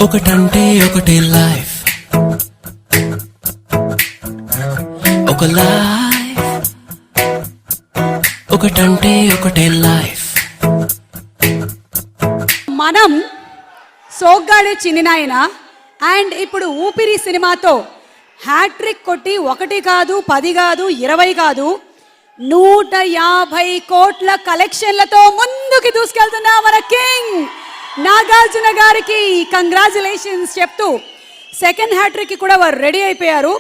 ఒకటంటే ఒకటే లైఫ్, ఒక లైఫ్. ఒకటంటే ఒకటే లైఫ్. మనం సోగ్గాడే చిన్నినాయన అండ్ ఇప్పుడు ఊపిరి సినిమాతో హ్యాట్రిక్ కొట్టి 1 కాదు 10 కాదు 20 కాదు 150 కోట్ల కలెక్షన్లతో ముందుకు దూసుకెళ్తున్న మన కింగ్ నాగార్జున గారికి కంగ్రాచులేషన్స్ చెప్తూ సెకండ్ హ్యాట్రిక్ కూడా వారు రెడీ అయిపోయారు.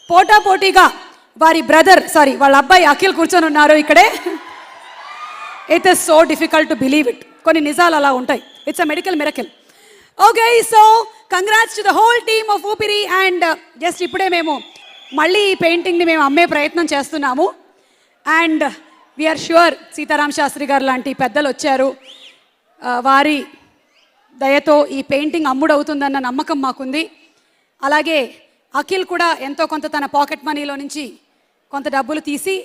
పోటాపోటీగా వారి వాళ్ళ అబ్బాయి అఖిల్ కూర్చొని ఉన్నారు ఇక్కడే. It is so difficult to believe it. కొన్ని నిజాలు అలా ఉంటాయి. It's a medical miracle. Okay, so congrats to the whole team of Oopiri. And just ఇప్పుడే మేము మళ్ళీ ఈ పెయింటింగ్ని మేము అమ్మే ప్రయత్నం చేస్తున్నాము. And we are sure Sitaram Sastry గారు లాంటి పెద్దలు వచ్చారు. వారి దయతో ఈ పెయింటింగ్ అమ్ముడవుతుందన్న నమ్మకం మాకుంది. అలాగే అఖిల్ కూడా ఎంతో కొంత తన పాకెట్ మనీలో నుంచి కొంత డబ్బులు తీసి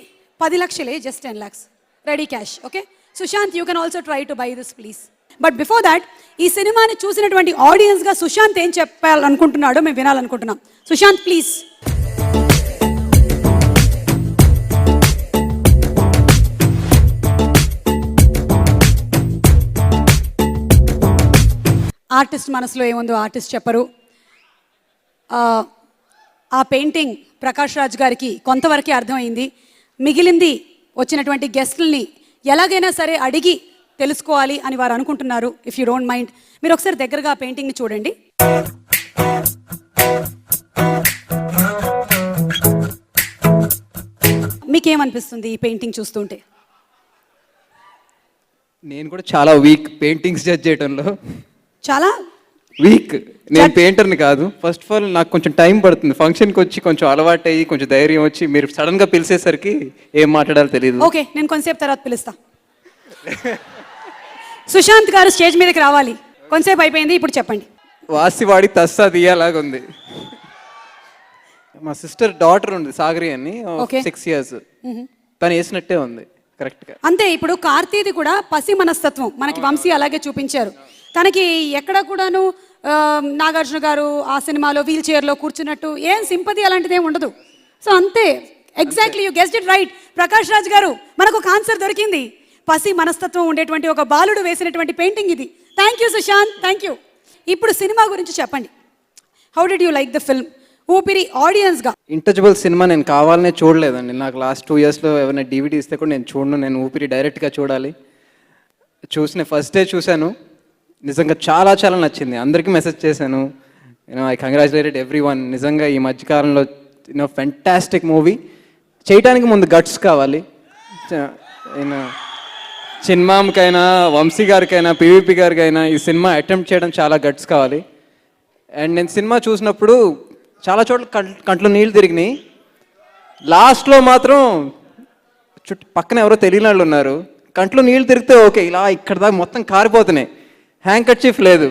10 లక్షలే, just 10 lakhs ready cash. Okay Sushant, you can also try to buy this please. But before that ఈ సినిమాని చూసినటువంటి ఆడియన్స్గా సుశాంత్ ఏం చెప్పాలనుకుంటున్నాడో మేము వినాలనుకుంటున్నాం. సుశాంత్ ప్లీజ్. ఆర్టిస్ట్ మనసులో ఏముందో ఆర్టిస్ట్ చెప్పరు. ఆ పెయింటింగ్ ప్రకాష్ రాజ్ గారికి కొంతవరకే అర్థమైంది. మిగిలింది వచ్చినటువంటి గెస్ట్లని ఎలాగైనా సరే అడిగి తెలుసుకోవాలి అని వారు అనుకుంటున్నారు. ఇఫ్ యూ డోంట్ మైండ్ మీరు ఒకసారి దగ్గరగా ఆ పెయింటింగ్ని చూడండి. మీకేమనిపిస్తుంది ఈ పెయింటింగ్ చూస్తుంటే? నేను కూడా చాలా వీక్ పెయింటింగ్స్ జడ్జ్ చేయడంలో, చాలా వీక్. నేను పెయింటర్ని కాదు. ఫస్ట్ ఆఫ్ ఆల్ నాకు కొంచెం టైం పడుతుంది. ఫంక్షన్కి వచ్చి కొంచెం అలవాటు అయ్యి కొంచెం ధైర్యం వచ్చి మీరు సడన్గా పిలిచేసరికి ఏం మాట్లాడాలో తెలియదు. ఓకే, నేను కొంతసేపు తర్వాత పిలుస్తా. సుశాంత్ గారు స్టేజ్ మీదకి రావాలి. కొంతసేపు అయిపోయింది, ఇప్పుడు చెప్పండి. వాసివాడి తస్సా దియాలాగా ఉంది. మా సిస్టర్ డాటర్ ఉంది సాగరి అని, 6 years. తను వేసినట్టే ఉంది కరెక్ట్గా. అంతే. ఇప్పుడు కార్తీది కూడా పసి మనస్తత్వం మనకి వంశీ అలాగే చూపించారు. తనకి ఎక్కడ కూడాను నాగార్జున గారు ఆ సినిమాలో వీల్ చైర్లో కూర్చున్నట్టు ఏం సింపతి అలాంటిది ఏమి ఉండదు. సో అంతే, exactly you guessed it right. Prakash Raj గారు, మనకు ఒక ఆన్సర్ దొరికింది. పసి మనస్తత్వం ఉండేటువంటి ఒక బాలుడు వేసినటువంటి పెయింటింగ్ ఇది. Thank you Sushanth, thank you. ఇప్పుడు సినిమా గురించి చెప్పండి. How did you like the film? Oopiri ఆడియన్స్గా. ఇంటచబుల్ సినిమా నేను కావాలనే చూడలేదండి. నాకు లాస్ట్ 2 yearsలో ఏమైనా DVD ఇస్తే కూడా నేను చూడను. నేను ఊపిరి డైరెక్ట్గా చూడాలి. చూసిన ఫస్ట్ డే చూశాను. నిజంగా చాలా చాలా నచ్చింది. అందరికీ మెసేజ్ చేశాను. I congratulated everyone. నిజంగా ఈ మధ్యకాలంలో ఫెంటాస్టిక్ మూవీ. చేయడానికి ముందు గట్స్ కావాలి. చిన్మామ్కైనా, వంశీ గారికైనా, PVP గారికైనా ఈ సినిమా అటెంప్ట్ చేయడం చాలా గట్స్ కావాలి. అండ్ నేను సినిమా చూసినప్పుడు చాలా చోట్ల కంట్లో నీళ్ళు తిరిగినాయి. లాస్ట్లో మాత్రం పక్కన ఎవరో తెలియని వాళ్ళు ఉన్నారు. కంట్లో నీళ్ళు తిరిగితే ఓకే, ఇలా ఇక్కడ దాకా మొత్తం కారిపోతున్నాయి. హ్యాండ్ కర్చీఫ్ లేదు.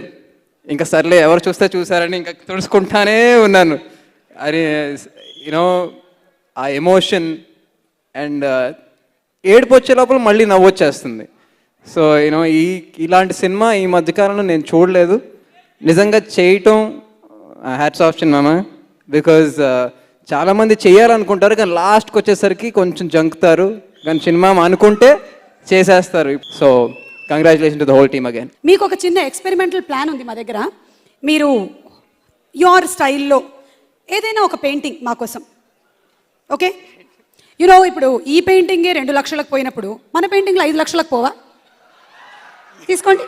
ఇంకా సర్లే ఎవరు చూస్తే చూసారని ఇంకా తుడుచుకుంటానే ఉన్నాను. అది ఆ ఎమోషన్ అండ్ ఏడుపు వచ్చే లోపల మళ్ళీ నవ్వు వచ్చేస్తుంది. సో ఇలాంటి సినిమా ఈ మధ్యకాలంలో నేను చూడలేదు. నిజంగా చేయటం హ్యాట్స్ ఆఫ్ చిన్నమామ. బికాజ్ చాలామంది చేయాలనుకుంటారు కానీ లాస్ట్కి వచ్చేసరికి కొంచెం జంకుతారు. కానీ చిన్నమామ అనుకుంటే చేసేస్తారు. So congratulation to the whole team again. మీకు ఒక చిన్న ఎక్స్పెరిమెంటల్ ప్లాన్ ఉంది మా దగ్గర. మీరు యువర్ స్టైల్లో ఏదైనా ఒక పెయింటింగ్ మా కోసం. ఓకే, ఇప్పుడు ఈ పెయింటింగే 2 లక్షలకు పోయినప్పుడు మన పెయింటింగ్లో 5 లక్షలకు పోవా? తీసుకోండి.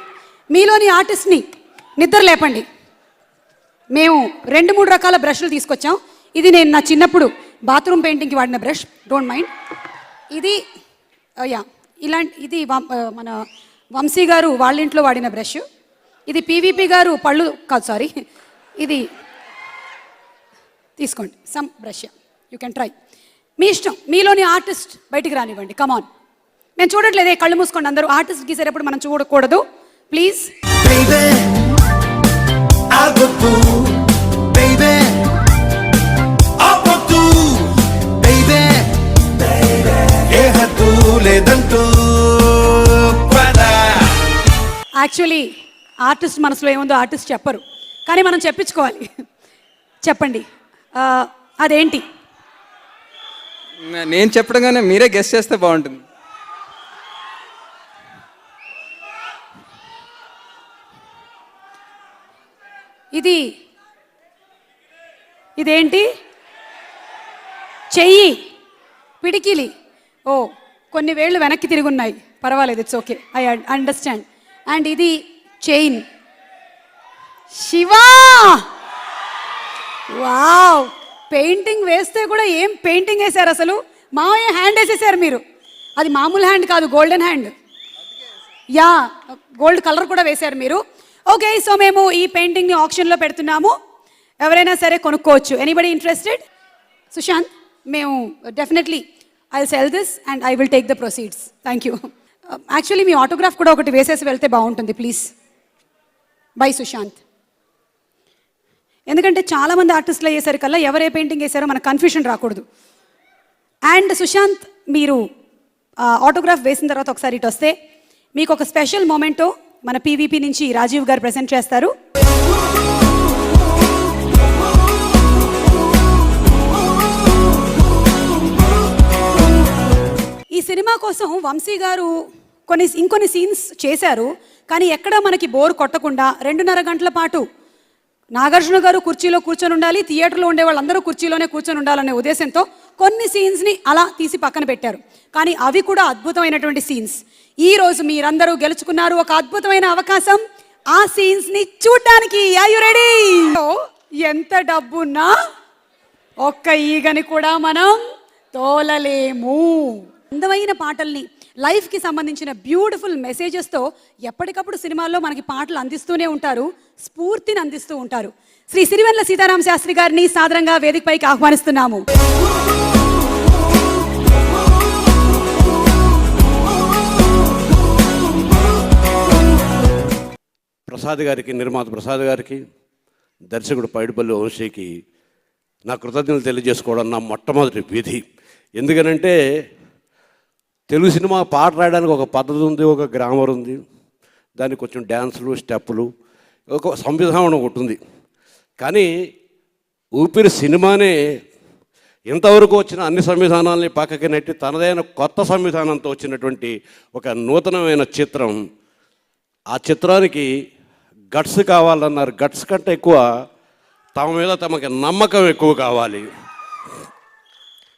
మీలోని ఆర్టిస్ట్ని నిద్ర లేపండి. మేము 2-3 రకాల బ్రష్లు తీసుకొచ్చాం. ఇది నేను నా చిన్నప్పుడు బాత్రూమ్ పెయింటింగ్కి వాడిన బ్రష్, డోంట్ మైండ్. ఇది ఇది మన వంశీ గారు వాళ్ళ ఇంట్లో వాడిన బ్రష్. ఇది PVP గారు పళ్ళు కాదు, సారీ, ఇది తీసుకోండి. Some brush, you can try. మీ ఇష్టం. మీలోని ఆర్టిస్ట్ బయటికి రానివ్వండి. కమాన్. నేను చూడట్లేదే, కళ్ళు మూసుకోండి అందరూ. ఆర్టిస్ట్ గీసేటప్పుడు మనం చూడకూడదు ప్లీజ్. యాక్చువల్లీ ఆర్టిస్ట్ మనసులో ఏముందో ఆర్టిస్ట్ చెప్పరు. కానీ మనం చెప్పించుకోవాలి. చెప్పండి అదేంటి? నేను చెప్పడంగానే మీరే గెస్ చేస్తే బాగుంటుంది. ఇదేంటి? చెయ్యి, పిడికిలి. ఓ, కొన్ని వేళ్ళు వెనక్కి తిరిగి ఉన్నాయి, పర్వాలేదు, it's okay, I understand. And ఇది చైన్. శివా, వావ్! పెయింటింగ్ వేస్తే కూడా ఏం పెయింటింగ్ వేశారు అసలు! మామయ్య హ్యాండ్ వేసేసారు మీరు. అది మామూలు హ్యాండ్ కాదు, golden hand. Yeah, gold colour కూడా వేశారు మీరు. ఓకే, సో మేము ఈ పెయింటింగ్ని ఆప్షన్లో పెడుతున్నాము, ఎవరైనా సరే కొనుక్కోవచ్చు. Anybody interested? సుశాంత్, మేము definitely I will sell this and I will take the proceeds. Thank you. Actually మీ ఆటోగ్రాఫ్ కూడా ఒకటి వేసేసి వెళ్తే బాగుంటుంది, ప్లీజ్. బై సుశాంత్. ఎందుకంటే చాలామంది ఆర్టిస్టులు అయ్యేసరికల్లా ఎవరే పెయింటింగ్ వేసారో మనకు కన్ఫ్యూషన్ రాకూడదు. అండ్ సుశాంత్, మీరు ఆటోగ్రాఫ్ వేసిన తర్వాత ఒకసారి ఇటు వస్తే మీకు ఒక స్పెషల్ మూమెంటో మన పీవీపీ నుంచి రాజీవ్ గారు ప్రెజెంట్ చేస్తారు. ఈ సినిమా కోసం వంశీ గారు ఇంకొన్ని సీన్స్ చేశారు, కానీ ఎక్కడా మనకి బోర్ కొట్టకుండా 2.5 గంటల పాటు నాగార్జున గారు కుర్చీలో కూర్చొని ఉండాలి, థియేటర్లో ఉండే వాళ్ళందరూ కుర్చీలోనే కూర్చొని ఉండాలనే ఉద్దేశంతో కొన్ని సీన్స్ని అలా తీసి పక్కన పెట్టారు. కానీ అవి కూడా అద్భుతమైనటువంటి సీన్స్. ఈరోజు మీరందరూ గెలుచుకున్నారు ఒక అద్భుతమైన అవకాశం ఆ సీన్స్ని చూడడానికి. Are you ready? ఎంత డబ్బున్నా ఒక్క ఈగని కూడా మనం తోలలేము. అందమైన పాటల్ని, లైఫ్కి సంబంధించిన బ్యూటిఫుల్ మెసేజెస్తో ఎప్పటికప్పుడు సినిమాల్లో మనకి పాటలు అందిస్తూనే ఉంటారు, స్ఫూర్తిని అందిస్తూ ఉంటారు. శ్రీ సిరివెన్నెల సీతారామ శాస్త్రి గారిని సాదరంగా వేదికపైకి ఆహ్వానిస్తున్నాము. ప్రసాద్ గారికి, నిర్మాత ప్రసాద్ గారికి, దర్శకుడు పైడిపల్లి వంశీకి నా కృతజ్ఞతలు తెలియజేసుకోవడం నా మొట్టమొదటి విధి. ఎందుకనంటే తెలుగు సినిమా పాట రాయడానికి ఒక పద్ధతి ఉంది, ఒక గ్రామర్ ఉంది, దానికి కొంచెం డ్యాన్సులు, స్టెప్పులు, ఒక సంవిధానం ఒకటి ఉంది. కానీ ఊపిరి సినిమానే ఇంతవరకు వచ్చిన అన్ని సంవిధానాలని పక్కకి నెట్టి తనదైన కొత్త సంవిధానంతో వచ్చినటువంటి ఒక నూతనమైన చిత్రం. ఆ చిత్రానికి గట్స్ కావాలన్నారు. గట్స్ కంటే ఎక్కువ తమ మీద తమకి నమ్మకం ఎక్కువ కావాలి.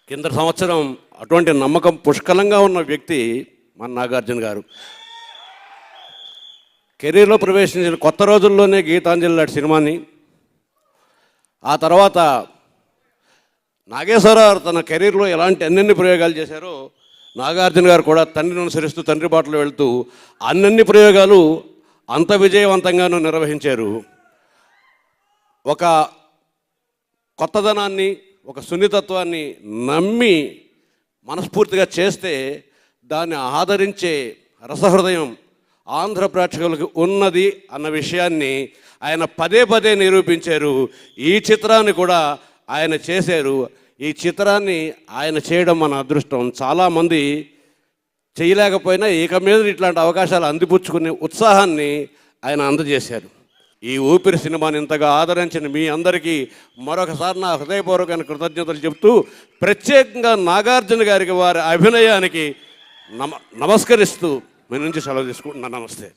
కింద సంవత్సరం అటువంటి నమ్మకం పుష్కలంగా ఉన్న వ్యక్తి మన నాగార్జున గారు. కెరీర్లో ప్రవేశించిన కొత్త రోజుల్లోనే గీతాంజలి లాంటి సినిమాని, ఆ తర్వాత నాగేశ్వరరావు తన కెరీర్లో ఎలాంటి అన్నెన్ని ప్రయోగాలు చేశారో నాగార్జున గారు కూడా తండ్రిని అనుసరిస్తూ తండ్రి బాటలో వెళ్తూ అన్నన్ని ప్రయోగాలు అంత విజయవంతంగానూ నిర్వహించారు. ఒక కొత్తదనాన్ని, ఒక సున్నితత్వాన్ని నమ్మి మనస్ఫూర్తిగా చేస్తే దాన్ని ఆదరించే రసహృదయం ఆంధ్ర ప్రేక్షకులకు ఉన్నది అన్న విషయాన్ని ఆయన పదే పదే నిరూపించారు. ఈ చిత్రాన్ని కూడా ఆయన చేశారు. ఈ చిత్రాన్ని ఆయన చేయడం మన అదృష్టం. చాలామంది చేయలేకపోయినా ఇక మీద ఇట్లాంటి అవకాశాలు అందిపుచ్చుకునే ఉత్సాహాన్ని ఆయన అందజేశారు. ఈ ఊపిరి సినిమాని ఇంతగా ఆదరించిన మీ అందరికీ మరొకసారి నా హృదయపూర్వకమైన కృతజ్ఞతలు చెప్తూ, ప్రత్యేకంగా నాగార్జున గారికి వారి అభినయానికి నమస్కరిస్తూ మీ నుంచి సెలవు తీసుకుంటున్నాను. నమస్తే.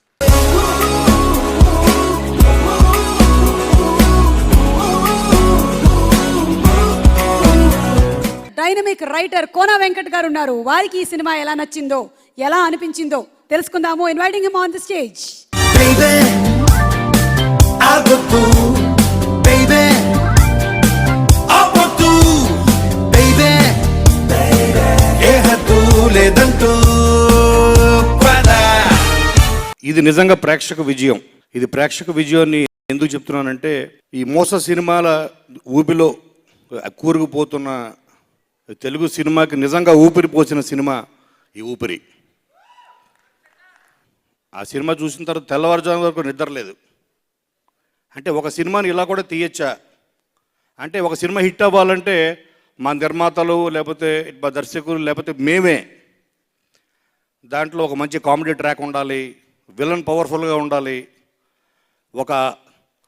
డైనమిక్ రైటర్ కోన వెంకట్ గారు ఉన్నారు. వారికి ఈ సినిమా ఎలా నచ్చిందో, ఎలా అనిపించిందో తెలుసుకుందాము. Inviting him on the stage. ఇది నిజంగా ప్రేక్షక విజయం. ఇది ప్రేక్షక విజయాన్ని ఎందుకు చెప్తున్నానంటే, ఈ మోస సినిమాల ఊపిలో కూరుకుపోతున్న తెలుగు సినిమాకి నిజంగా ఊపిరి పోసిన సినిమా ఈ ఊపిరి. ఆ సినిమా చూసిన తర్వాత తెల్లవారుజాము వరకు నిద్రలేదు. అంటే ఒక సినిమాని ఇలా కూడా తీయచ్చా అంటే, ఒక సినిమా హిట్ అవ్వాలంటే మా నిర్మాతలు, లేకపోతే మా దర్శకులు, లేకపోతే మేమే దాంట్లో ఒక మంచి కామెడీ ట్రాక్ ఉండాలి, విలన్ పవర్ఫుల్గా ఉండాలి, ఒక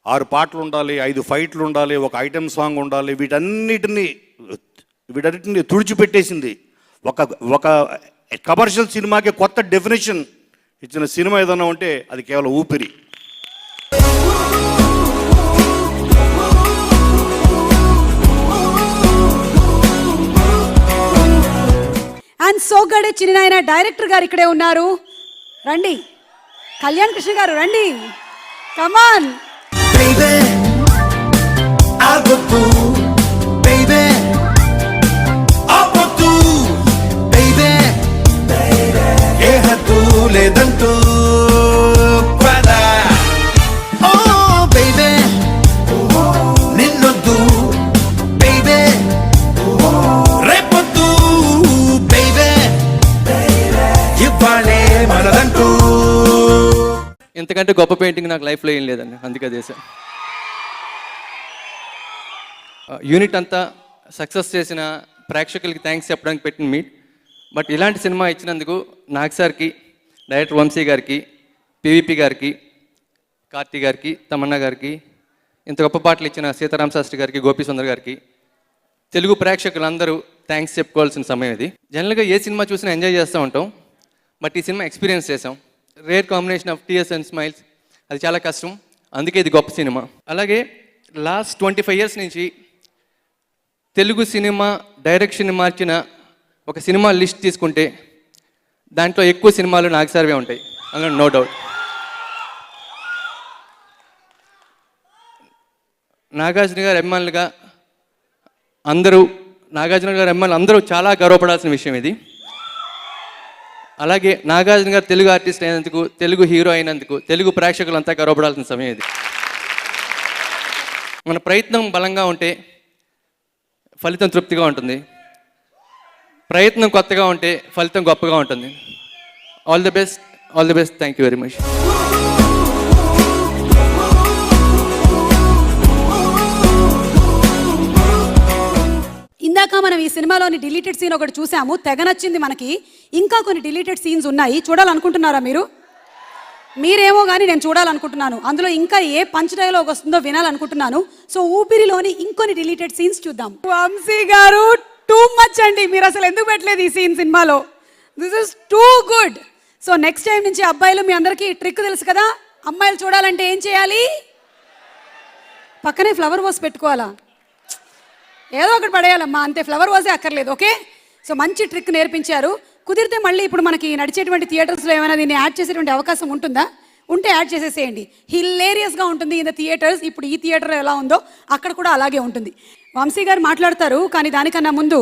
6 పాటలు ఉండాలి, 5 ఫైట్లు ఉండాలి, ఒక ఐటెం సాంగ్ ఉండాలి, వీటన్నిటిని తుడిచిపెట్టేసింది. ఒక కమర్షియల్ సినిమాకి కొత్త డెఫినేషన్ ఇచ్చిన సినిమా ఏదైనా ఉంటే అది కేవలం ఊపిరి. అండ్ సోగడే చిన్న డైరెక్టర్ గారు ఇక్కడే ఉన్నారు. రండి కళ్యాణ్ కృష్ణ గారు, రండి, కమాన్. Baby, ఆగొద్దు baby, ఆపొద్దు baby, ఏ హద్దు లేదంటూ పదా. Oh baby, నిన్నొద్దు baby, రేపొద్దు baby, ఇవ్వాలే మనదంటూ. ఇంతకంటే గొప్ప పెయింటింగ్ నాకు లైఫ్లో ఏం లేదండి, అందుకే దేశం. యూనిట్ అంతా సక్సెస్ చేసిన ప్రేక్షకులకి థ్యాంక్స్ చెప్పడానికి పెట్టిన మీట్. బట్ ఇలాంటి సినిమా ఇచ్చినందుకు నాగ్ సార్కి, డైరెక్టర్ వంశీ గారికి, పివిపి గారికి, కార్తీ గారికి, తమన్నా గారికి, ఇంత గొప్ప పాటలు ఇచ్చిన సీతారాం శాస్త్రి గారికి, గోపి సుందర్ గారికి, తెలుగు ప్రేక్షకులందరూ థ్యాంక్స్ చెప్పుకోవాల్సిన సమయం ఇది. జనరల్గా ఏ సినిమా చూసినా ఎంజాయ్ చేస్తూ ఉంటాం, బట్ ఈ సినిమా ఎక్స్పీరియన్స్ చేసాం. Rare combination of tears and smiles, అది చాలా కష్టం, అందుకే ఇది గొప్ప సినిమా. అలాగే లాస్ట్ 25 years నుంచి తెలుగు సినిమా డైరెక్షన్ మార్చిన ఒక సినిమా లిస్ట్ తీసుకుంటే దాంట్లో ఎక్కువ సినిమాలు నాగ్ సార్వే ఉంటాయి, అందులో నో డౌట్. నాగార్జున గారి అభిమానులుగా నాగార్జున గారి అభిమానులు అందరూ చాలా గర్వపడాల్సిన విషయం ఇది. అలాగే నాగార్జున గారు తెలుగు ఆర్టిస్ట్ అయినందుకు, తెలుగు హీరో అయినందుకు తెలుగు ప్రేక్షకులంతా గర్వపడాల్సిన సమయం ఇది. మన ప్రయత్నం బలంగా ఉంటే ఫలితం తృప్తిగా ఉంటుంది, ప్రయత్నం కొత్తగా ఉంటే ఫలితం గొప్పగా ఉంటుంది. All the best, all the best. Thank you very much. ఇందాక మనం ఈ సినిమాలోని డిలీటెడ్ సీన్ ఒకటి చూసాము, తెగ నచ్చింది మనకి. ఇంకా కొన్ని డిలీటెడ్ సీన్స్ ఉన్నాయి, చూడాలనుకుంటున్నారా మీరేమో కానీ నేను చూడాలనుకుంటున్నాను. అందులో ఇంకా ఏ పంచ్ డైలాగ్ వస్తుందో వినాలనుకుంటున్నాను. సో ఊపిరిలోని ఇంకొన్ని డిలీటెడ్ సీన్స్ చూద్దాం. వంశీ గారు టూ మచ్ అండి, మీరు అసలు ఎందుకు పెట్టలేదు ఈ సీన్ సినిమాలో? This is too good. So next time నుంచి అబ్బాయిలు మీ అందరికీ ట్రిక్ తెలుసు కదా, అమ్మాయిలు చూడాలంటే ఏం చేయాలి? పక్కనే ఫ్లవర్ వాస్ పెట్టుకోవాలా, ఏదో ఒకటి పడేయాలమ్మా, అంతే. ఫ్లవర్ వాజే అక్కర్లేదు, ఓకే? సో మంచి ట్రిక్ నేర్పించారు. కుదిరితే మళ్ళీ ఇప్పుడు మనకి నడిచేటువంటి థియేటర్స్లో ఏమైనా దీన్ని యాడ్ చేసేటువంటి అవకాశం ఉంటుందా? ఉంటే యాడ్ చేసేసేయండి, హిలేరియస్గా ఉంటుంది ఇన్ ద థియేటర్స్. ఇప్పుడు ఈ థియేటర్ ఎలా ఉందో అక్కడ కూడా అలాగే ఉంటుంది. వంశీ గారు మాట్లాడతారు, కానీ దానికన్నా ముందు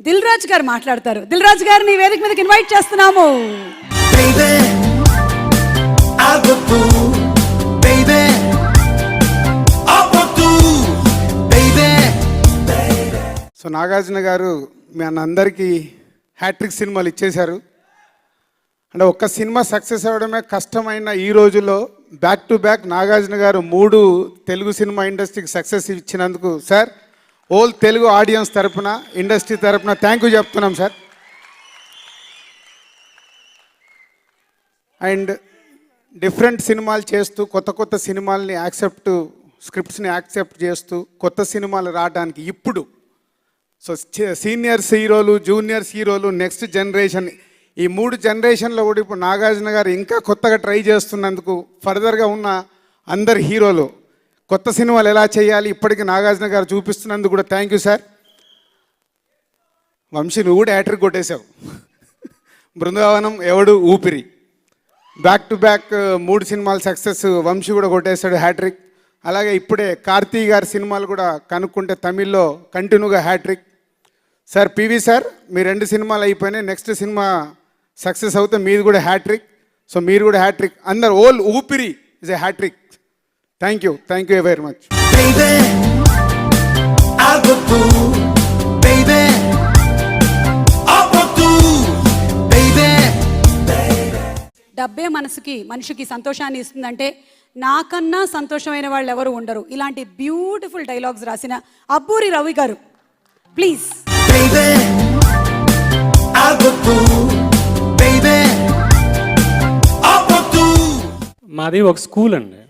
దిల్ రాజు గారు మాట్లాడతారు. దిల్ రాజు గారిని వేదిక మీదకి ఇన్వైట్ చేస్తున్నాము. సో నాగార్జున గారు మీ అందరికీ హ్యాట్రిక్ సినిమాలు ఇచ్చేశారు. అంటే ఒక్క సినిమా సక్సెస్ అవ్వడమే కష్టమైన ఈ రోజుల్లో బ్యాక్ టు బ్యాక్ నాగార్జున గారు 3 తెలుగు సినిమా ఇండస్ట్రీకి సక్సెస్ ఇచ్చినందుకు సార్, ఓల్ తెలుగు ఆడియన్స్ తరపున, ఇండస్ట్రీ తరపున థ్యాంక్ యూ చెప్తున్నాం సార్. అండ్ డిఫరెంట్ సినిమాలు చేస్తూ కొత్త సినిమాల్ని స్క్రిప్ట్స్ని యాక్సెప్ట్ చేస్తూ కొత్త సినిమాలు రావడానికి ఇప్పుడు సో సీనియర్స్ హీరోలు, జూనియర్స్ హీరోలు, నెక్స్ట్ జనరేషన్, ఈ 3 జనరేషన్లో కూడా ఇప్పుడు నాగార్జున గారు ఇంకా కొత్తగా ట్రై చేస్తున్నందుకు ఫర్దర్గా ఉన్న అందరు హీరోలు కొత్త సినిమాలు ఎలా చేయాలి ఇప్పటికీ నాగార్జున గారు చూపిస్తున్నందుకు కూడా థ్యాంక్ యూ సార్. వంశీ నువ్వు కూడా హ్యాట్రిక్ కొట్టేశావు. బృందావనం, ఎవడు, ఊపిరి, బ్యాక్ టు బ్యాక్ 3 సినిమాలు సక్సెస్. వంశీ కూడా కొట్టేశాడు హ్యాట్రిక్. అలాగే ఇప్పుడే కార్తీ గారి సినిమాలు కూడా కనుక్కుంటే తమిళ్లో కంటిన్యూగా హ్యాట్రిక్. సార్ పివి సార్, మీ 2 సినిమాలు అయిపోయినాయి, నెక్స్ట్ సినిమా సక్సెస్ అవుతే మీది కూడా హ్యాట్రిక్. సో మీరు కూడా హ్యాట్రిక్, అందరు all Oopiri is a hattrick. Thank you very much. డబ్బే మనిషికి సంతోషాన్ని ఇస్తుందంటే నాకన్నా సంతోషమైన వాళ్ళు ఎవరు ఉండరు. ఇలాంటి బ్యూటిఫుల్ డైలాగ్స్ రాసిన అబ్బూరి రవి గారు, ప్లీజ్. మాది ఒక స్కూల్ అండి.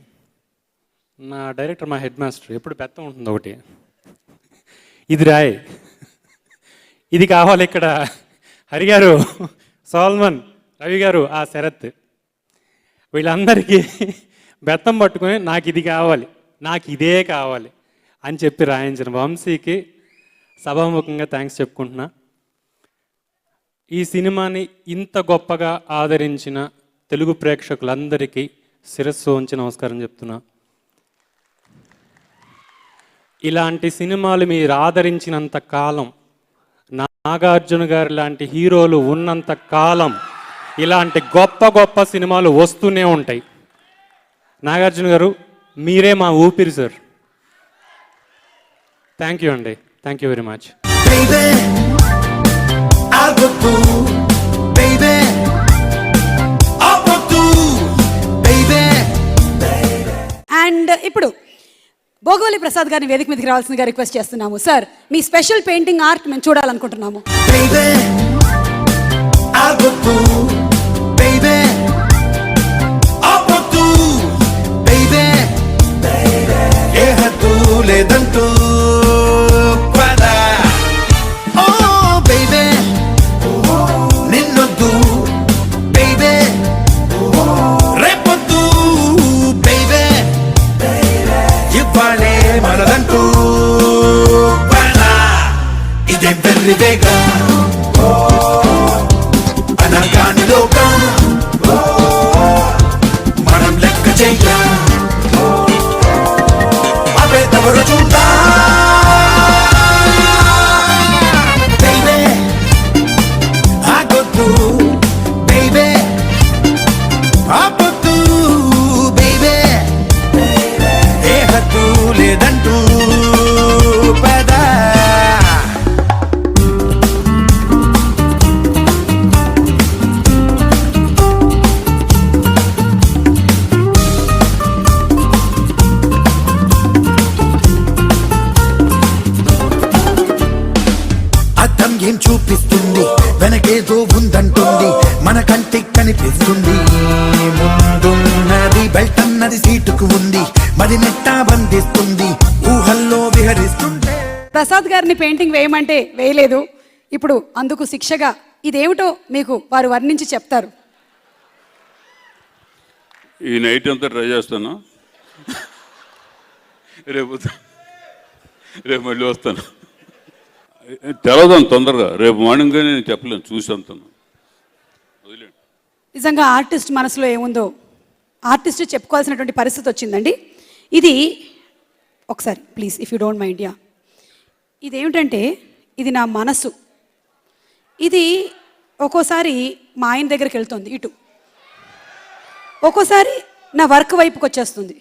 నా డైరెక్టర్ మా హెడ్ మాస్టర్ ఎప్పుడు పెత్తం ఉంటుంది ఒకటి, ఇది రాయ్, ఇది కావాలి ఇక్కడ, హరిగారు, సోల్మన్, రవి గారు, ఆ శరత్, వీళ్ళందరికీ బెత్తం పట్టుకొని నాకు ఇది కావాలి, నాకు ఇదే కావాలి అని చెప్పి రాయించిన వంశీకి సభాముఖంగా థ్యాంక్స్ చెప్పుకుంటున్నా. ఈ సినిమాని ఇంత గొప్పగా ఆదరించిన తెలుగు ప్రేక్షకులందరికీ శిరస్సు ఉంచి నమస్కారం చెప్తున్నా. ఇలాంటి సినిమాలు మీరు ఆదరించినంత కాలం, నాగార్జున గారు లాంటి హీరోలు ఉన్నంత కాలం ఇలాంటి గొప్ప గొప్ప సినిమాలు వస్తూనే ఉంటాయి. నాగార్జున గారు మీరే మా ఊపిరి సార్. థ్యాంక్ యూ అండి, thank you very much. Baby, I'll go through, baby. I'll go through, baby. And ఇప్పుడు భోగవల్లి ప్రసాద్ గారిని వేదిక మీదకి రావాల్సిందిగా రిక్వెస్ట్ చేస్తున్నాము. సార్, మీ స్పెషల్ పెయింటింగ్ ఆర్ట్ మేము చూడాలనుకుంటున్నాము. Baby, I'll go through, baby. I'll go through, baby. ఏ హద్దు లేదంటూ పదా. Oh, baby. నిన్నొద్దు, baby. రేపొద్దు, baby. ఇవ్వాలే మనదంటూ పదా. ఇదే వెర్రి వేగా అనగాని లోకం, మనం లెక్క చెయ్య అవే తవరు చూద్దా. Baby, ఆగొద్దు, baby. ఆపొద్దు, baby. ఏ హద్దు లేదంటూ పదా. అద్దం ఏం చూపిస్తుంది, వెనకేదో ఉందంటుంది, మన కంటికి కనిపిస్తుంది. ముందున్నది బెల్ట్ అన్నది సీటుకు ఉంది, మరి నెట్టా బంధిస్తుంది, ఊహల్లో విహరిస్తుంటే. ప్రసాద్ గారిని పెయింటింగ్ వేయమంటే వేయలేదు. ఇప్పుడు అందుకు శిక్షగా ఇదేమిటో మీకు వారు వర్ణించి చెప్తారు. ఈ నైట్ అంతా ట్రై చేస్తాను, రేపు మళ్ళీ వస్తాను. తెలవదాను తొందరగా, రేపు మార్నింగ్ నేను చెప్పలేను, చూసి అంతాను. వదిలేండి. నిజంగా ఆర్టిస్ట్ మనసులో ఏముందో ఆర్టిస్ట్ చెప్పుకోవాల్సినటువంటి పరిస్థితి వచ్చిందండి. ఇది ఒకసారి please if you don't mind. ఇదేమిటంటే ఇది నా మనసు. ఇది ఒక్కోసారి మా ఆయన దగ్గరికి వెళ్తుంది ఇటు, ఒక్కోసారి నా వర్క్ వైపుకి వచ్చేస్తుంది,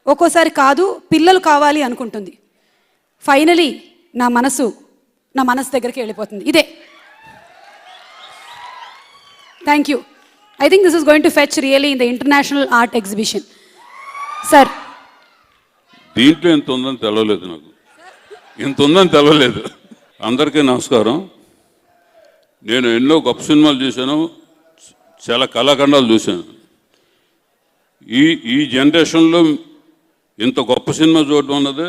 ఒక్కోసారి కాదు పిల్లలు కావాలి అనుకుంటుంది. ఫైనలీ నా మనసు దగ్గరికి వెళ్ళిపోతుంది. ఇదే. Thank you. I think this is going to fetch really in the international art exhibition. Sir, దీంట్లో ఎంత ఉందని తెలవలేదు, నాకు ఇంత ఉందని తెలవలేదు. అందరికీ నమస్కారం. నేను ఎన్నో గొప్ప సినిమాలు చూశాను, చాలా కళాఖండాలు చూశాను. ఈ జనరేషన్లో ఇంత గొప్ప సినిమా చూడడం అన్నది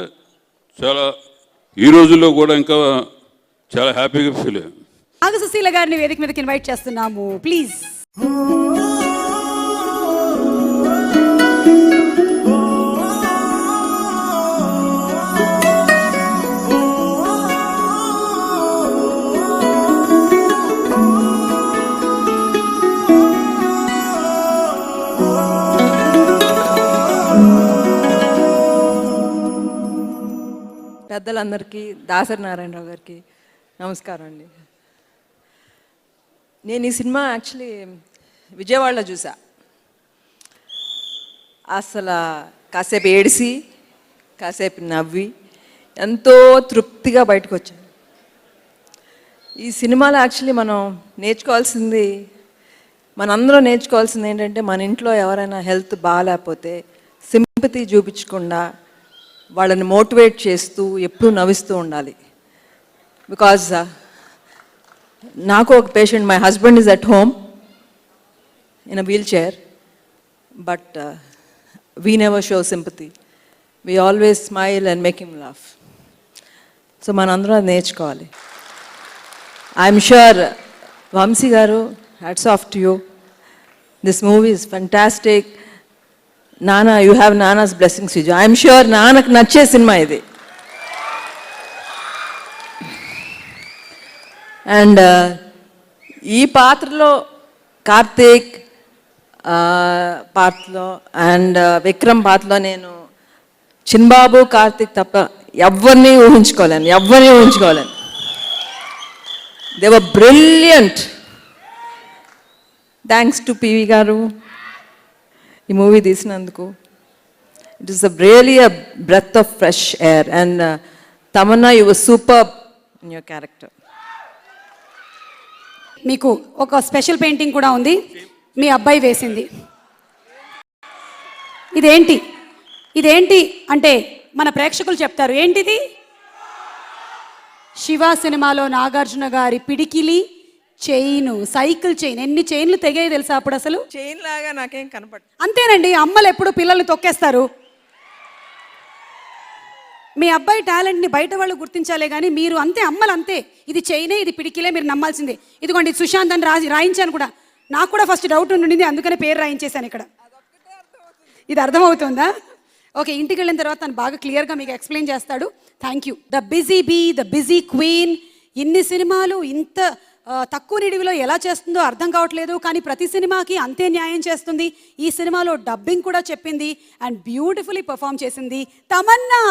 చాలా, ఈ రోజుల్లో కూడా ఇంకా చాలా హ్యాపీగా ఫీల్ అయ్యాను. నాగసుశీల గారిని వేదిక మీదకి ఇన్వైట్ చేస్తున్నాము ప్లీజ్. పెద్దలందరికీ, దాసరి నారాయణరావు గారికి నమస్కారం అండి. నేను ఈ సినిమా యాక్చువల్లీ విజయవాడలో చూసా. అసలు కాసేపు ఏడిసి కాసేపు నవ్వి ఎంతో తృప్తిగా బయటకు వచ్చాను. ఈ సినిమాలో యాక్చువల్లీ మనం నేర్చుకోవాల్సింది, మనందరం నేర్చుకోవాల్సింది ఏంటంటే, మన ఇంట్లో ఎవరైనా హెల్త్ బాగాలేకపోతే సింపతి చూపించకుండా వాళ్ళని మోటివేట్ చేస్తూ ఎప్పుడూ నవ్విస్తూ ఉండాలి. బికాజ్ నాకు ఒక patient, my husband is at home in a wheel chair, but we never show sympathy. We always smile and make him laugh. So మనందరం అది నేర్చుకోవాలి. I'm sure Vamshi garu, hats off to you. This movie is fantastic. Nana, you have Nana's blessings with you. I'm sure నాన్నకు నచ్చే cinema ఇది. And ఈ పాత్రలో కార్తీక్ పాత్రలో and Vikram పాత్రలో నేను చిన్బాబు, కార్తీక్ తప్ప ఎవరిని ఊహించుకోలేను. They were brilliant. Thanks to PV garu ఈ మూవీ తీసినందుకు. It is really a breath of fresh air. And Tamannaah, you were super in your character. మీకు ఒక స్పెషల్ పెయింటింగ్ కూడా ఉంది, మీ అబ్బాయి వేసింది. ఇదేంటి అంటే మన ప్రేక్షకులు చెప్తారు. ఏంటిది? శివ సినిమాలో నాగార్జున గారి పిడికిలి చైను, సైకిల్ చైన్. ఎన్ని చైన్లు తెగాయి తెలుసా అప్పుడు అసలు? చైన్ లాగా నాకేం కనపడ. అంతేనండి, అమ్మలు ఎప్పుడు పిల్లల్ని తొక్కేస్తారు. మీ అబ్బాయి టాలెంట్ని బయట వాళ్ళు గుర్తించాలే కానీ మీరు అంతే, అమ్మలు అంతే. ఇది చైనే, ఇది పిడికిలే, మీరు నమ్మాల్సిందే. ఇదిగోండి సుశాంత్ అని రాయించాను కూడా. నాకు కూడా ఫస్ట్ డౌట్ ఉండింది, అందుకనే పేరు రాయించేశాను ఇక్కడ. ఇది అర్థమవుతుందా? ఓకే, ఇంటికి వెళ్ళిన తర్వాత తను బాగా క్లియర్గా మీకు ఎక్స్ప్లెయిన్ చేస్తాడు. Thank you. The busy bee, the busy queen. ఇన్ని సినిమాలు ఇంత తక్కువ నిడివిలో ఎలా చేస్తుందో అర్థం కావట్లేదు, కానీ ప్రతి సినిమాకి అంతే న్యాయం చేస్తుంది. ఈ సినిమాలో డబ్బింగ్ కూడా చెప్పింది అండ్ బ్యూటిఫుల్లీ పర్ఫామ్ చేసింది తమన్నా.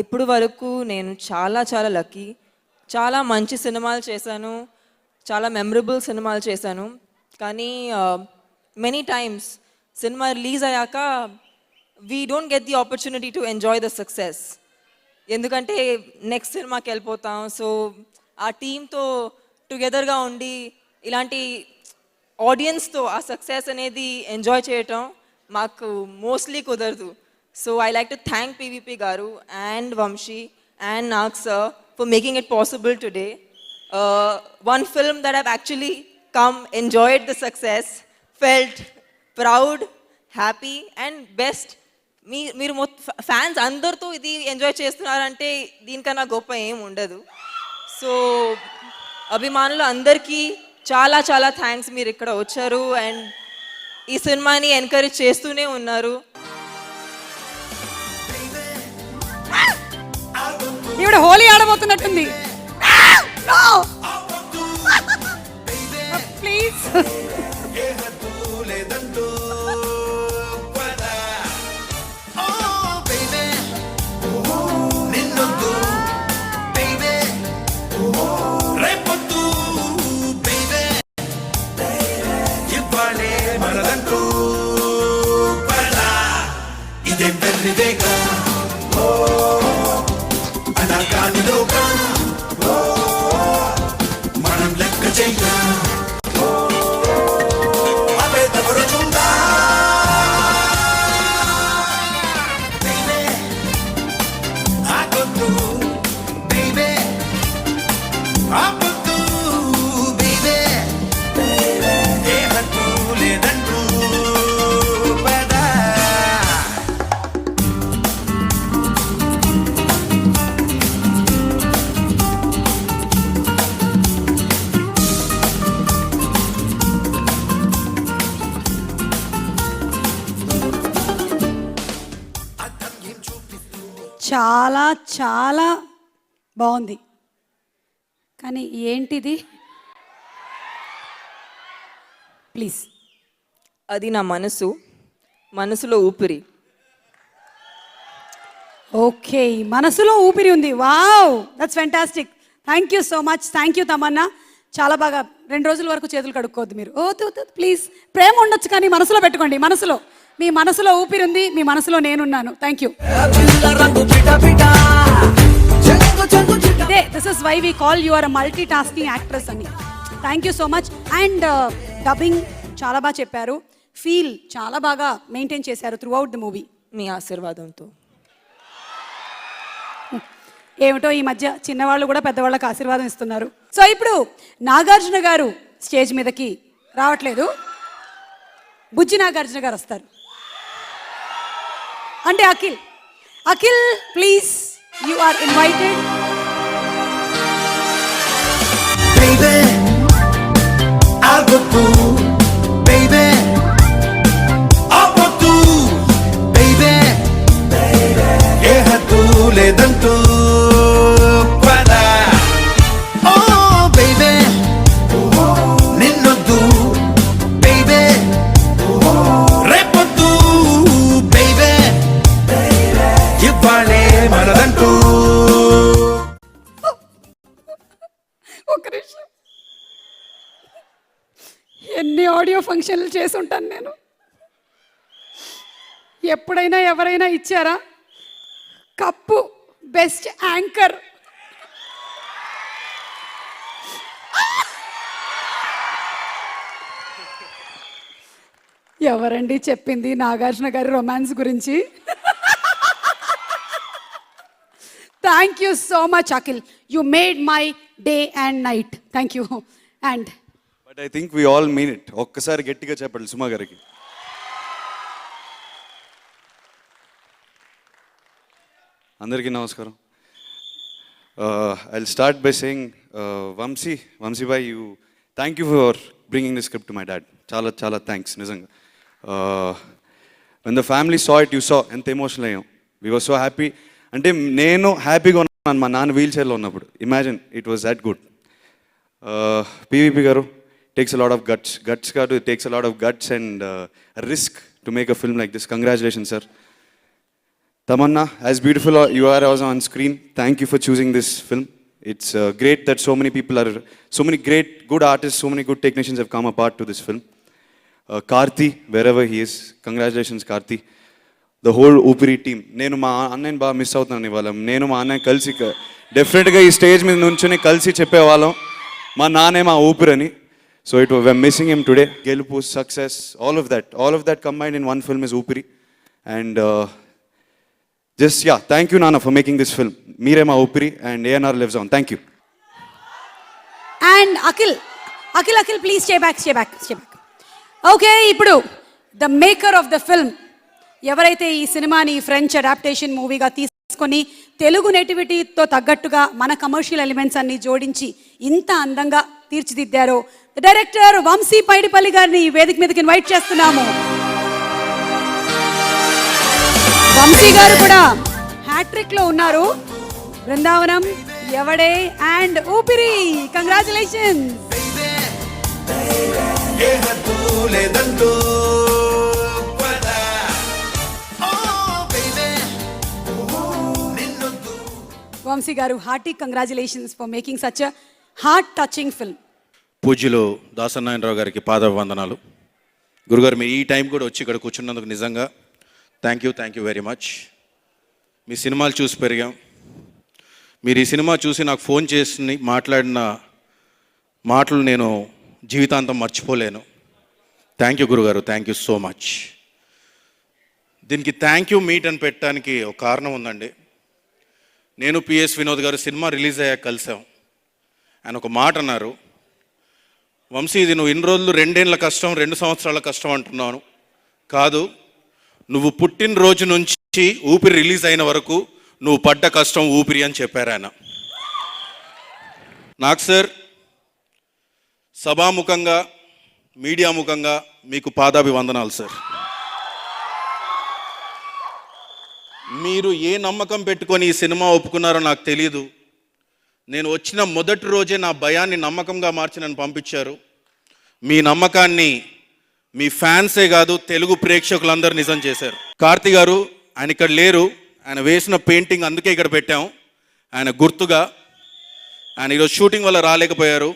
ఇప్పుడు వరకు నేను చాలా లక్కీ. చాలా మంచి సినిమాలు చేశాను, చాలా మెమరబుల్ సినిమాలు చేశాను. కానీ మెనీ టైమ్స్ సినిమా రిలీజ్ అయ్యాక we don't get the opportunity to enjoy the success. ఎందుకంటే నెక్స్ట్ సినిమాకి వెళ్ళిపోతాం. సో ఆ టీంతో టుగెదర్గా ఉండి ఇలాంటి ఆడియన్స్తో ఆ సక్సెస్ అనేది ఎంజాయ్ చేయటం మాకు మోస్ట్లీ కుదరదు. So I like to thank PVP garu and Vamshi and Nag sir for making it possible today. One film that I've actually come, enjoyed the success, felt proud, happy and best. మీరు fans అందరితో ఇది enjoy చేస్తున్నారంటే దీనికన్నా గొప్ప ఏం ఉండదు. So అభిమానులు అందరికీ చాలా థ్యాంక్స్. మీరు ఇక్కడ వచ్చారు అండ్ ఈ సినిమాని ఎంకరేజ్ చేస్తూనే ఉన్నారు. ఈవిడ హోలీ ఆడబోతున్నట్టుంది. ప్లీజ్ చాలా బాగుంది. కానీ ఏంటిది? ప్లీజ్. అది నా మనసులో ఊపిరి. ఓకే, మనసులో ఊపిరి ఉంది. Wow, that's fantastic. Thank you so much. Thank you Tamannaah. చాలా బాగా. 2 రోజుల వరకు చేతులు కడుక్కోవద్దు మీరు. ప్లీజ్. ప్రేమ ఉండొచ్చు కానీ మనసులో పెట్టుకోండి. మనసులో, మీ మనసులో ఊపిరి ఉంది, మీ మనసులో నేనున్నాను. Thank you. ఇదే, this is why we call you are a multi tasking actress అని. Thank you so much. And dubbing చాలా బాగా చెప్పారు. ఫీల్ చాలా బాగా మెయింటైన్ చేశారు త్రూ అవుట్ ద మూవీ. మీ ఆశీర్వాదంతో. ఏమిటో ఈ మధ్య చిన్నవాళ్ళు కూడా పెద్దవాళ్ళకి ఆశీర్వాదం ఇస్తున్నారు. సో ఇప్పుడు నాగార్జున గారు స్టేజ్ మీదకి రావట్లేదు, బుజ్జి నాగార్జున గారు వస్తారు. అంటే Akhil, Akhil please, you are invited. Baby, I'll go through. Baby, I'll go through. Baby, ఏ హద్దు లేదంటూ పద. Oh, baby, నిన్నొద్దు. Baby, రేపొద్దు. Baby, ఇవ్వాలే మనదంటూ. ఒక్క నిమిషం, ఎన్ని ఆడియో ఫంక్షన్లు చేసి ఉంటాను నేను. ఎప్పుడైనా ఎవరైనా ఇచ్చారా కప్పు బెస్ట్ యాంకర్? ఎవరండి చెప్పింది నాగార్జున గారి రొమాన్స్ గురించి? Thank you so much Akhil, you made my day and night. Thank you. And but I think we all mean it. ఒక్కసారి గట్టిగా చెప్పండి సుమా గారికి. అందరికీ నమస్కారం. I'll start by saying Vamsi boy, you thank you for bringing the script to my dad. చాలా చాలా thanks నిజంగా. When the family saw it, you saw ఎంత ఎమోషనల్ అయ్యాం. We were so happy. అంటే నేను హ్యాపీగా ఉన్నాను మా నాన్న వీల్ చైర్లో ఉన్నప్పుడు. Imagine it was that good. PVP గారు, takes a lot of guts kaadu, it takes a lot of guts and risk to make a film like this. Congratulations sir. Tamanna, as beautiful you are also on screen, thank you for choosing this film. It's great that so many people are, so many great good artists, so many good technicians have come apart to this film. Karthi, wherever he is, congratulations Karthi. The whole Upiri team. నేను మా అన్నయ్యని బాగా miss అవుతున్నాను ఇవాళ. నేను మా అన్నయ్య కలిసి డెఫినెట్గా ఈ స్టేజ్ మీద నుంచుని కలిసి చెప్పేవాళ్ళం మా నాన్నే మా ఊపిరని. So we're missing him today. Gelupu, success, all of that combined in one film is Upiri. And just thank you Nana for making this film. Meere ma Upiri and ANR lives on. Thank you. And Akhil, please stay back. Okay, ఇప్పుడు the maker of the film, ఎవరైతే ఈ సినిమాని French adaptation మూవీగా తీసుకొని తెలుగు నేటివిటీతో తగ్గట్టుగా మన commercial elements అన్ని జోడించి ఇంత అందంగా తీర్చిదిద్దారో డైరెక్టర్ వంశీ పైడిపల్లి గారిని ఈ వేదిక మీదకి ఇన్వైట్ చేస్తున్నాము. వంశీ గారు కూడా హ్యాట్రిక్ లో ఉన్నారు. బృందావనం, ఎవడే అండ్ ఊపిరి. కంగ్రాచులేషన్స్. వంశీ గారు, hearty congratulations for making such a heart touching film. పూజ్యులు దాసనారాయణరావు గారికి పాదవందనాలు. గురుగారు, మీరు ఈ టైం కూడా వచ్చి ఇక్కడ కూర్చున్నందుకు నిజంగా థ్యాంక్ యూ వెరీ మచ్. మీ సినిమాలు చూసి పెరిగాం. మీరు ఈ సినిమా చూసి నాకు ఫోన్ చేసి మాట్లాడిన మాటలు నేను జీవితాంతం మర్చిపోలేను. థ్యాంక్ యూ గురుగారు, థ్యాంక్ యూ సో మచ్. దీనికి థ్యాంక్ యూ మీట్ అని పెట్టడానికి ఒక కారణం ఉందండి. నేను పిఎస్ వినోద్ గారు సినిమా రిలీజ్ అయ్యాక కలిసాం. ఆయన ఒక మాట అన్నారు, వంశీ ఇది నువ్వు ఇన్ని రోజులు 2 ఏళ్ల కష్టం 2 సంవత్సరాల కష్టం అంటున్నాను కాదు, నువ్వు పుట్టినరోజు నుంచి ఊపిరి రిలీజ్ అయిన వరకు నువ్వు పడ్డ కష్టం ఊపిరి అని చెప్పారు ఆయన. నాకు సార్ సభాముఖంగా మీడియా ముఖంగా మీకు పాదాభివందనాలు సార్. మీరు ఏ నమ్మకం పెట్టుకొని ఈ సినిమా ఒప్పుకున్నారో నాకు తెలియదు. నేను వచ్చిన మొదటి రోజే నా భయాన్ని నమ్మకంగా మార్చి నన్ను పంపించారు. మీ నమ్మకాన్ని మీ ఫ్యాన్సే కాదు తెలుగు ప్రేక్షకులందరూ నిజం చేశారు. కార్తీ గారు, ఆయన ఇక్కడ లేరు, ఆయన వేసిన పెయింటింగ్ అందుకే ఇక్కడ పెట్టాం ఆయన గుర్తుగా. ఆయన ఈరోజు షూటింగ్ వల్ల రాలేకపోయారు.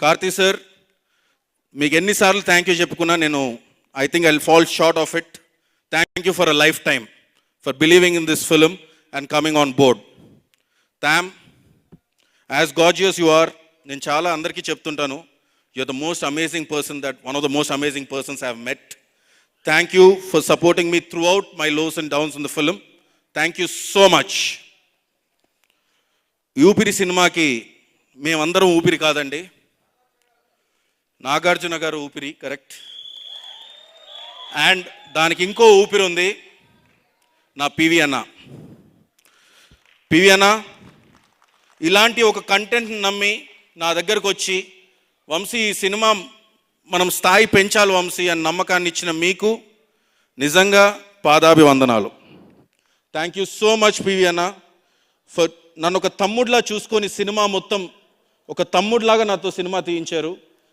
కార్తీ సార్, మీకు ఎన్నిసార్లు థ్యాంక్ యూ చెప్పుకున్నా నేను I think I will fall short of it. Thank you for a lifetime for believing in this film and coming on board. థ్యామ్, యాజ్ గార్జియస్ యు ఆర్, నేను చాలా అందరికీ చెప్తుంటాను, you're the most amazing person, that one of the most amazing persons I have met. Thank you for supporting me throughout my lows and downs in the film. Thank you so much. ఈ ఊపిరి సినిమాకి మేమందరం ఊపిరి కాదండి, నాగార్జున గారు ఊపిరి, correct. And దానికి ఇంకో ఊపిరి ఉంది, నా పివి అన్న. పివి అన్న ఇలాంటి ఒక కంటెంట్ నమ్మి నా దగ్గరకు వచ్చి, వంశీ ఈ సినిమా మనం స్థాయి పెంచాలి వంశీ అని నమ్మకాన్ని ఇచ్చిన మీకు నిజంగా పాదాభివందనాలు. Thank you so much PV అన్న ఫర్ నన్ను ఒక తమ్ముడిలా చూసుకొని సినిమా మొత్తం ఒక తమ్ముడిలాగా నాతో సినిమా తీయించారు.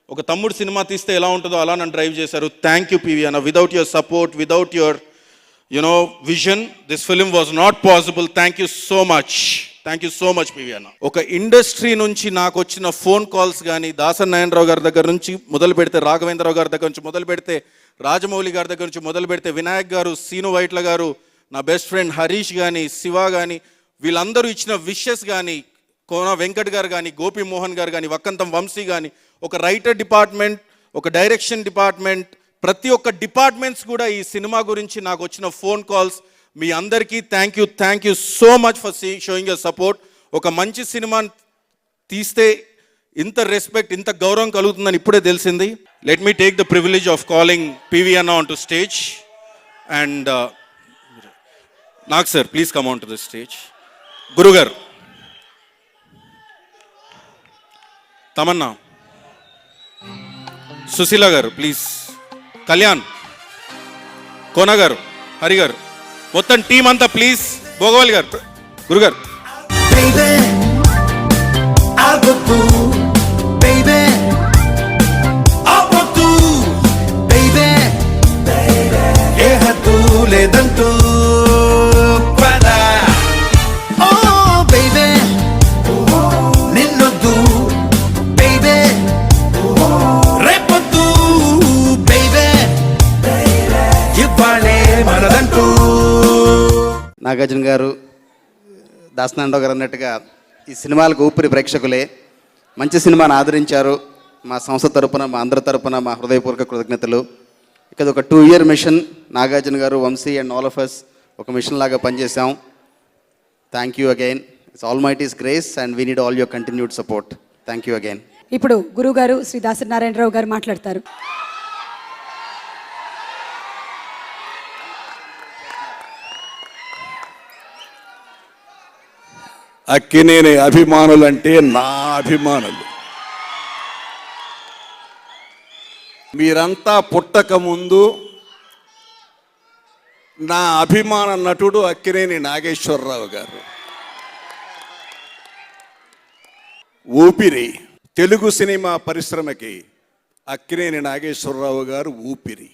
ఒక తమ్ముడు సినిమా తీస్తే ఎలా ఉంటుందో అలా నన్ను డ్రైవ్ చేశారు. థ్యాంక్ యూ పివి అన్న. Without your support, without your vision, this film was not possible. Thank you so much, thank you so much PV అన్న. ఒక ఇండస్ట్రీ నుంచి నాకు వచ్చిన ఫోన్ కాల్స్ కానీ, దాసరి నారాయణరావు గారి దగ్గర నుంచి మొదలు పెడితే, రాఘవేంద్రరావు గారి దగ్గర నుంచి మొదలు పెడితే, రాజమౌళి గారి దగ్గర నుంచి మొదలు పెడితే, వినాయక్ గారు, సీను వైట్ల గారు, నా బెస్ట్ ఫ్రెండ్ హరీష్ కానీ, శివ కానీ, వీళ్ళందరూ ఇచ్చిన విషెస్ కానీ, కోన వెంకట్ గారు కానీ, గోపి మోహన్ గారు కానీ, వక్కంతం వంశీ కానీ, ఒక రైటర్ డిపార్ట్మెంట్, ఒక డైరెక్షన్ డిపార్ట్మెంట్, ప్రతి ఒక్క డిపార్ట్మెంట్స్ కూడా ఈ సినిమా గురించి నాకు వచ్చిన ఫోన్ కాల్స్, మీ అందరికీ thank you so much for showing your support. ఒక మంచి సినిమా తీస్తే ఇంత రెస్పెక్ట్, ఇంత గౌరవం కలుగుతుందని ఇప్పుడే తెలిసింది. Let me take the privilege of calling PV అన్న on to stage. And Nag sir, please come on to the stage. గురుగారు, తమన్నా, సుశీల గారు ప్లీజ్, కళ్యాణ్, కోన గారు, హరి గారు, మొత్తం టీం అంతా ప్లీజ్, భోగవాలి గారు, గురుగారు. Baby, ఆగొద్దు, baby, ఆగొద్దు, baby, ఏ హద్దు లేదంటూ పద. Oh, baby, నిన్నొద్దు, baby, రేపొద్దు, baby, ఇవ్వాలే మనదంటూ. నాగార్జున గారు, దాసనారాయణరావు గారు అన్నట్టుగా ఈ సినిమాలకు ఊపిరి ప్రేక్షకులే. మంచి సినిమాను ఆదరించారు. మా సంస్థ తరపున, మా అందరి తరపున మా హృదయపూర్వక కృతజ్ఞతలు. ఇక ఒక 2-year mission, Nagarjuna garu, Vamshi and all of us ఒక మిషన్ లాగా పనిచేసాం. Thank you again. It's almighty's grace and we need all your continued support. Thank you again. ఇప్పుడు గురువు గారు శ్రీ దాసరి నారాయణరావు గారు మాట్లాడతారు. అక్కినేని అభిమానులంటే నా అభిమానులు. మీరంతా పుట్టక ముందు నా అభిమాన నటుడు అక్కినేని నాగేశ్వరరావు గారు. ఊపిరి, తెలుగు సినిమా పరిశ్రమకి అక్కినేని నాగేశ్వరరావు గారు ఊపిరి.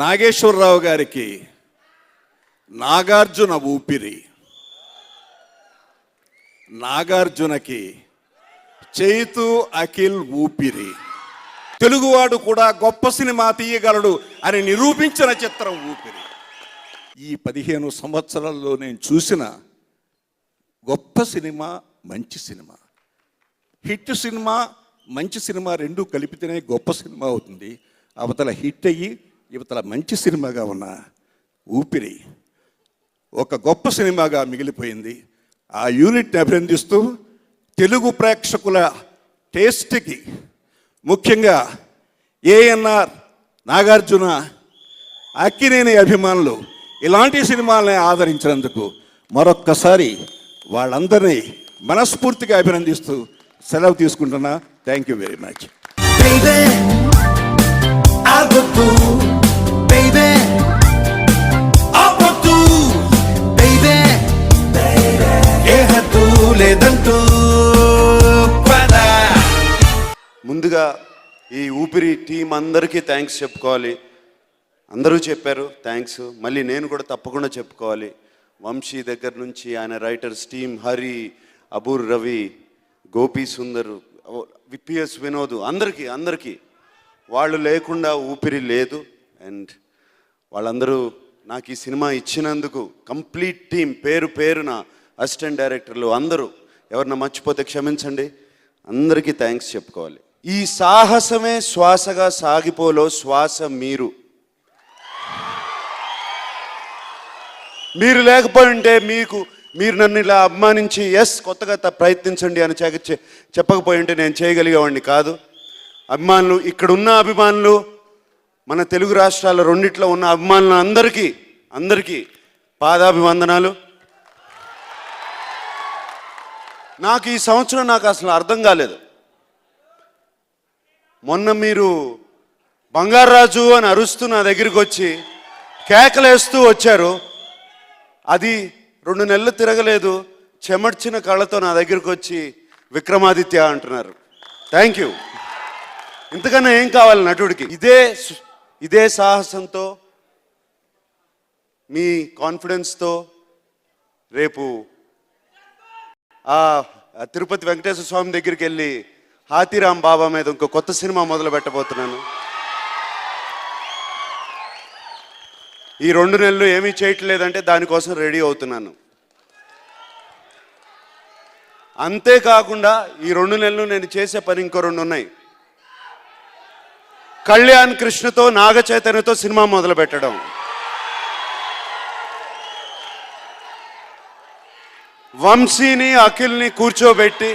నాగేశ్వరరావు గారికి నాగార్జున ఊపిరి, నాగార్జునకి చైతు అఖిల్ ఊపిరి. తెలుగువాడు కూడా గొప్ప సినిమా తీయగలడు అని నిరూపించిన చిత్రం ఊపిరి. ఈ 15 సంవత్సరాల్లో నేను చూసిన గొప్ప సినిమా, మంచి సినిమా, హిట్ సినిమా, మంచి సినిమా రెండూ కలిపితేనే గొప్ప సినిమా అవుతుంది. అవతల హిట్ అయ్యి ఇవతల మంచి సినిమాగా ఉన్న ఊపిరి ఒక గొప్ప సినిమాగా మిగిలిపోయింది. ఆ యూనిట్ని అభినందిస్తూ తెలుగు ప్రేక్షకుల టేస్ట్కి, ముఖ్యంగా ఏఎన్ఆర్, నాగార్జున, అక్కినేని అభిమానులు ఇలాంటి సినిమాలని ఆదరించినందుకు మరొక్కసారి వాళ్ళందరినీ మనస్ఫూర్తిగా అభినందిస్తూ సెలవు తీసుకుంటున్నా. Thank you very much. ముందుగా ఈ ఊపిరి టీం అందరికీ థ్యాంక్స్ చెప్పుకోవాలి. అందరూ చెప్పారు థ్యాంక్స్, మళ్ళీ నేను కూడా తప్పకుండా చెప్పుకోవాలి. వంశీ దగ్గర నుంచి ఆయన writers team, Hari, Abburi Ravi, Gopi Sundar, VPS Vinod, అందరికీ వాళ్ళు లేకుండా ఊపిరి లేదు. అండ్ వాళ్ళందరూ నాకు ఈ సినిమా ఇచ్చినందుకు కంప్లీట్ టీం, పేరున అసిస్టెంట్ డైరెక్టర్లు అందరూ, ఎవరన్నా మర్చిపోతే క్షమించండి, అందరికీ థ్యాంక్స్ చెప్పుకోవాలి. ఈ సాహసమే శ్వాసగా సాగిపోలో శ్వాస మీరు లేకపోయి ఉంటే మీకు మీరు నన్ను ఇలా అభిమానించి కొత్తగా ప్రయత్నించండి అని చెప్పకపోయి ఉంటే నేను చేయగలిగేవాడిని కాదు. అభిమానులు, ఇక్కడ ఉన్న అభిమానులు, మన తెలుగు రాష్ట్రాల రెండిట్లో ఉన్న అభిమానులు అందరికీ పాదాభివందనాలు. నాకు ఈ సంవత్సరం అసలు అర్థం కాలేదు. మొన్న మీరు బంగారాజు అని అరుస్తూ నా దగ్గరికి వచ్చి కేకలేస్తూ వచ్చారు. అది 2 నెలలు తిరగలేదు, చెమర్చిన కళ్ళతో నా దగ్గరికి వచ్చి విక్రమాదిత్య అంటున్నారు. Thank you. ఇంతకన్నా ఏం కావాలి నటుడికి? ఇదే సాహసంతో, మీ కాన్ఫిడెన్స్తో రేపు ఆ తిరుపతి వెంకటేశ్వర స్వామి దగ్గరికి వెళ్ళి హాతీరామ్ బాబా మీద ఇంకో కొత్త సినిమా మొదలు పెట్టబోతున్నాను. ఈ 2 నెలలు ఏమీ చేయట్లేదంటే దానికోసం రెడీ అవుతున్నాను. అంతేకాకుండా ఈ 2 నెలలు నేను చేసే పని ఇంకో 2 ఉన్నాయి. కళ్యాణ్ కృష్ణతో, నాగ చైతన్యతో సినిమా మొదలు పెట్టడం, వంశీని అఖిల్ని కూర్చోబెట్టి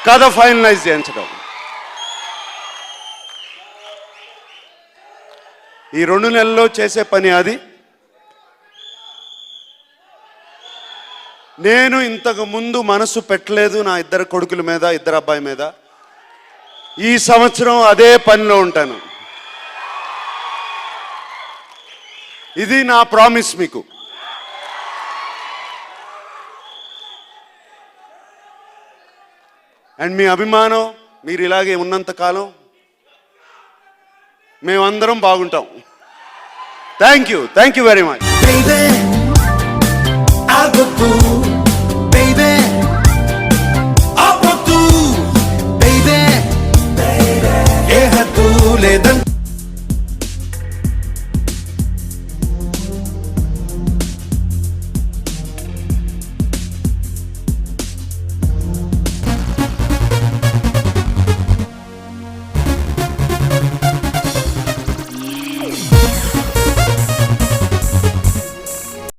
కథ ఫైనలైజ్ చేయించడం. ఈ 2 నెలల్లో చేసే పని అది. నేను ఇంతకు ముందు మనసు పెట్టలేదు నా 2 కొడుకుల మీద, 2 అబ్బాయి మీద. ఈ సంవత్సరం అదే పనిలో ఉంటాను. ఇది నా ప్రామిస్ మీకు. అండ్ మీ అభిమానం మీరు ఇలాగే ఉన్నంత కాలం మేమందరం బాగుంటాం. Thank you very much. Baby, I go through